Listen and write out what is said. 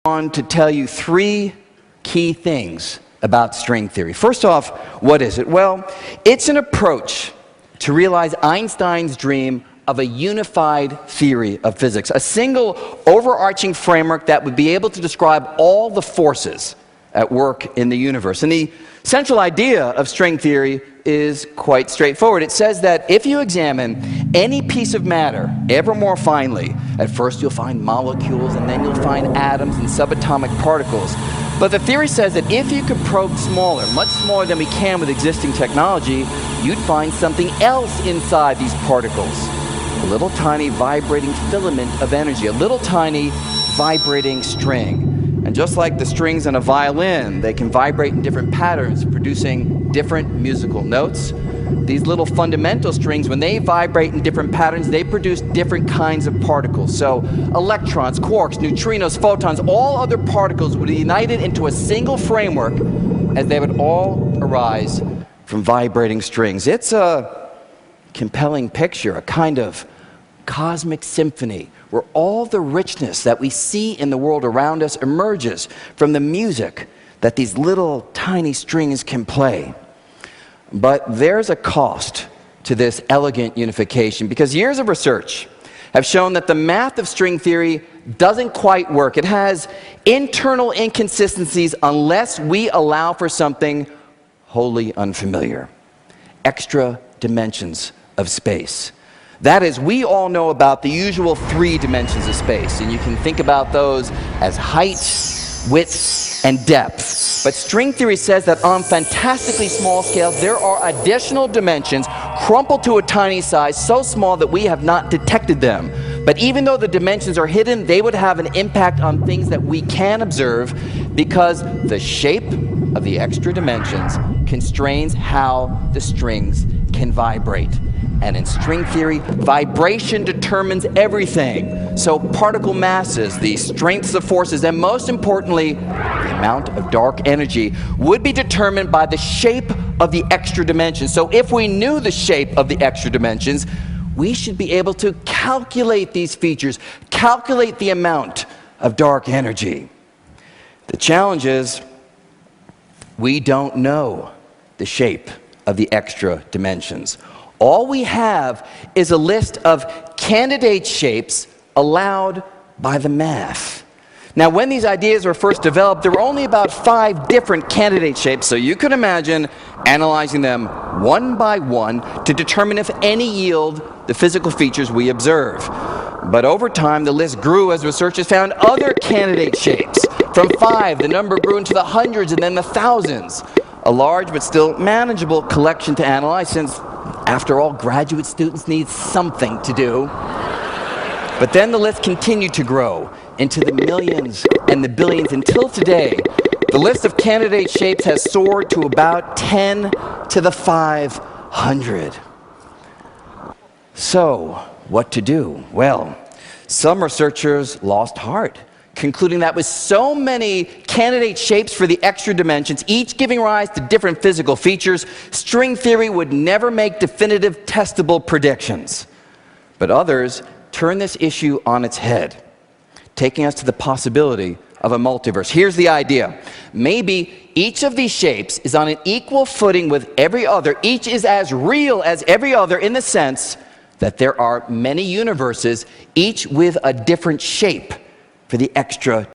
on to tell you three key things about string theory. First off, what is it? Well, it's an approach to realize Einstein's dream of a unified theory of physics, a single overarching framework that would be able to describe all the forces at work in the universe. And the central idea of string theory is quite straightforward. It says that if you examine any piece of matter ever more finely, at first you'll find molecules, and then you'll find atoms and subatomic particles. But the theory says that if you could probe smaller, much smaller than we can with existing technology, you'd find something else inside these particles. A little tiny vibrating filament of energy, a little tiny vibrating string. And just like the strings on a violin, they can vibrate in different patterns, producing different musical notes. These little fundamental strings, when they vibrate in different patterns, they produce different kinds of particles. So electrons, quarks, neutrinos, photons, all other particles would be united into a single framework as they would all arise from vibrating strings. It's a compelling picture, a kind of cosmic symphony where all the richness that we see in the world around us emerges from the music that these little tiny strings can play. But there's a cost to this elegant unification, because years of research have shown that the math of string theory doesn't quite work. It has internal inconsistencies unless we allow for something wholly unfamiliar: extra dimensions of space. That is, we all know about the usual 3 dimensions of space, and you can think about those as height, width, and depth. But string theory says that on fantastically small scales, there are additional dimensions crumpled to a tiny size, so small that we have not detected them. But even though the dimensions are hidden, they would have an impact on things that we can observe, because the shape of the extra dimensions constrains how the strings can vibrate. And in string theory, vibration determines everything. So particle masses, the strengths of forces, and most importantly, the amount of dark energy would be determined by the shape of the extra dimensions. So if we knew the shape of the extra dimensions, we should be able to calculate these features, calculate the amount of dark energy. The challenge is, we don't know the shape of the extra dimensions. All we have is a list of candidate shapes allowed by the math. Now, when these ideas were first developed, there were only about 5 different candidate shapes, so you could imagine analyzing them one by one to determine if any yield the physical features we observe. But over time, the list grew as researchers found other candidate shapes. From 5, the number grew into the hundreds and then the thousands. A large but still manageable collection to analyze, since after all, graduate students need something to do. But then the list continued to grow into the millions and the billions, until today, the list of candidate shapes has soared to about 10 to the 500. So, what to do? Well, some researchers lost heart, concluding that with so many candidate shapes for the extra dimensions, each giving rise to different physical features, string theory would never make definitive testable predictions. But others turn this issue on its head, taking us to the possibility of a multiverse. Here's the idea. Maybe each of these shapes is on an equal footing with every other. Each is as real as every other, in the sense that there are many universes, each with a different shape for the extra